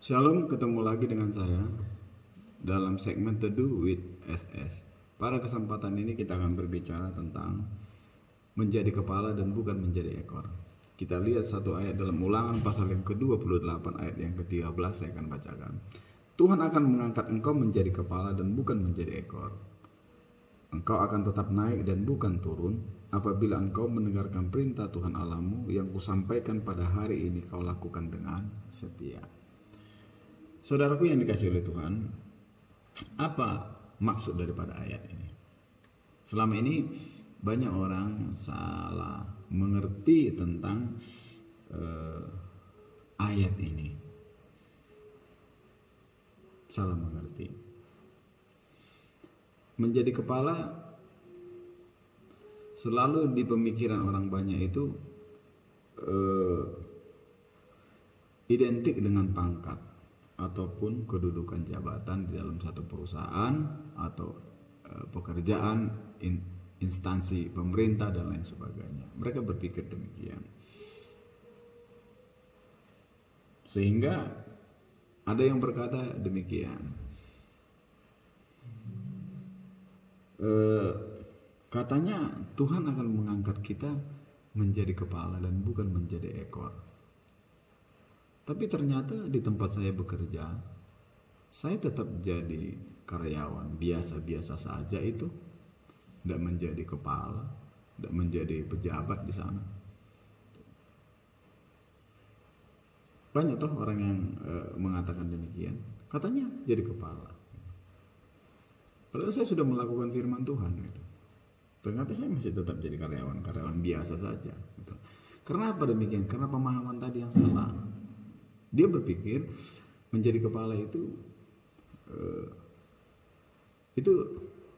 Shalom, ketemu lagi dengan saya dalam segmen Teduh with SS. Pada kesempatan ini kita akan berbicara tentang menjadi kepala dan bukan menjadi ekor. Kita lihat satu ayat dalam Ulangan pasal yang ke-28 ayat yang ke-13, saya akan bacakan. Tuhan akan mengangkat engkau menjadi kepala dan bukan menjadi ekor. Engkau akan tetap naik dan bukan turun apabila engkau mendengarkan perintah Tuhan Allahmu yang kusampaikan pada hari ini kau lakukan dengan setia. Saudaraku yang dikasihi oleh Tuhan, apa maksud daripada ayat ini? Selama ini banyak orang salah mengerti tentang ayat ini. Salah mengerti. Menjadi kepala selalu di pemikiran orang banyak itu identik dengan pangkat ataupun kedudukan jabatan di dalam satu perusahaan atau pekerjaan, instansi pemerintah dan lain sebagainya. Mereka berpikir demikian. Sehingga ada yang berkata demikian. Katanya Tuhan akan mengangkat kita menjadi kepala dan bukan menjadi ekor. Tapi ternyata di tempat saya bekerja, saya tetap jadi karyawan biasa-biasa saja itu. Tidak menjadi kepala, tidak menjadi pejabat di sana. Banyak toh orang yang mengatakan demikian. Katanya jadi kepala. Padahal saya sudah melakukan firman Tuhan gitu. Ternyata saya masih tetap jadi karyawan biasa saja gitu. Karena apa demikian? Karena pemahaman tadi yang salah. Dia berpikir menjadi kepala itu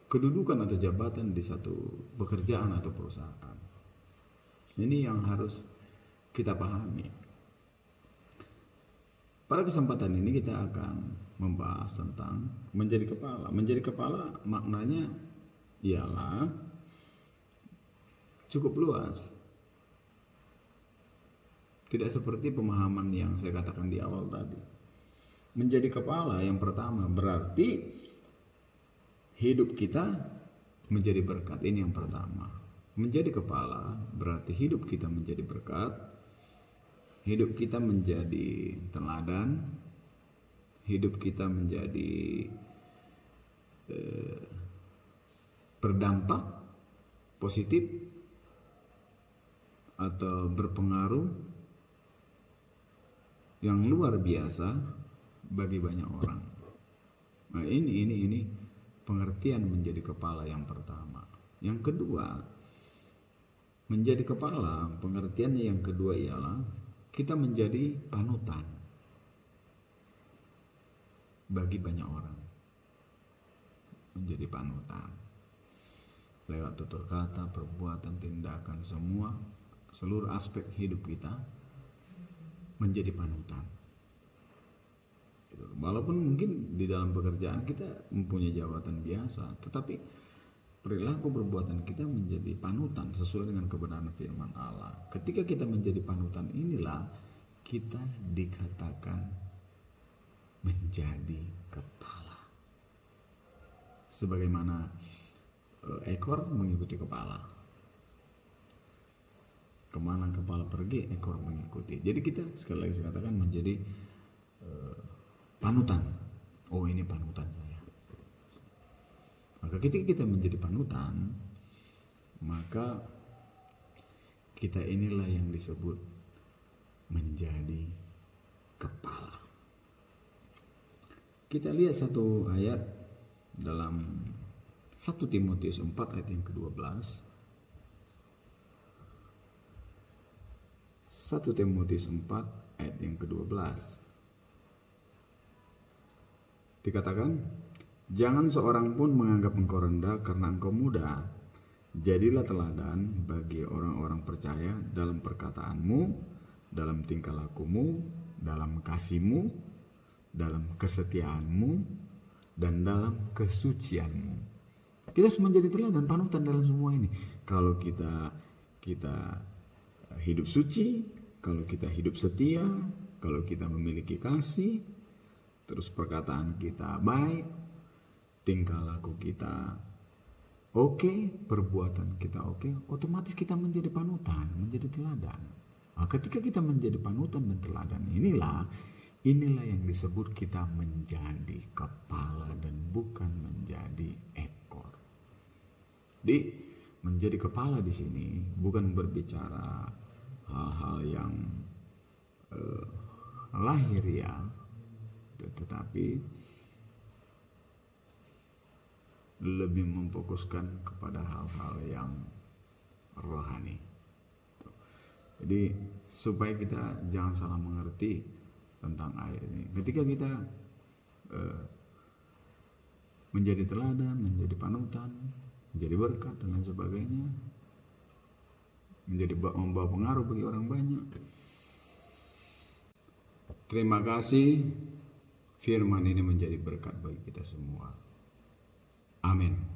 kedudukan atau jabatan di satu pekerjaan atau perusahaan. Ini yang harus kita pahami. Pada kesempatan ini kita akan membahas tentang menjadi kepala. Menjadi kepala maknanya ialah cukup luas. Tidak seperti pemahaman yang saya katakan di awal tadi. Menjadi kepala yang pertama berarti hidup kita menjadi berkat. Ini yang pertama. Menjadi kepala berarti hidup kita menjadi berkat. Hidup kita menjadi teladan. Hidup kita menjadi berdampak positif atau berpengaruh yang luar biasa bagi banyak orang. Nah, ini pengertian menjadi kepala yang pertama. Yang kedua, menjadi kepala, pengertiannya yang kedua ialah kita menjadi panutan bagi banyak orang. Menjadi panutan lewat tutur kata, perbuatan, tindakan, seluruh aspek hidup kita menjadi panutan. Walaupun mungkin di dalam pekerjaan kita mempunyai jabatan biasa, tetapi perilaku perbuatan kita menjadi panutan sesuai dengan kebenaran firman Allah. Ketika kita menjadi panutan, inilah kita dikatakan menjadi kepala. Sebagaimana ekor mengikuti kepala. Kemana kepala pergi, ekor mengikuti. Jadi kita sekali lagi saya katakan menjadi panutan. Oh, ini panutan saya. Maka ketika kita menjadi panutan, maka kita inilah yang disebut menjadi kepala. Kita lihat satu ayat dalam 1 Timotius 4 ayat yang ke-12. 1 Timotius 4 ayat yang ke-12. Dikatakan, jangan seorang pun menganggap engkau rendah karena engkau muda. Jadilah teladan bagi orang-orang percaya dalam perkataanmu, dalam tingkah lakumu, dalam kasihmu, dalam kesetiaanmu, dan dalam kesucianmu. Kita harus menjadi teladan panutan dalam semua ini. Kalau kita hidup suci, kalau kita hidup setia, kalau kita memiliki kasih, terus perkataan kita baik, tingkah laku kita oke, perbuatan kita oke, otomatis kita menjadi panutan, menjadi teladan. Nah, ketika kita menjadi panutan dan teladan, inilah yang disebut kita menjadi kepala dan bukan menjadi ekor. Jadi menjadi kepala di sini bukan berbicara hal-hal yang lahir ya, tetapi lebih memfokuskan kepada hal-hal yang rohani. Jadi supaya kita jangan salah mengerti tentang air ini. Ketika kita menjadi teladan, menjadi panutan, menjadi berkat dan lain sebagainya, menjadi membawa pengaruh bagi orang banyak. Terima kasih, firman ini menjadi berkat bagi kita semua. Amin.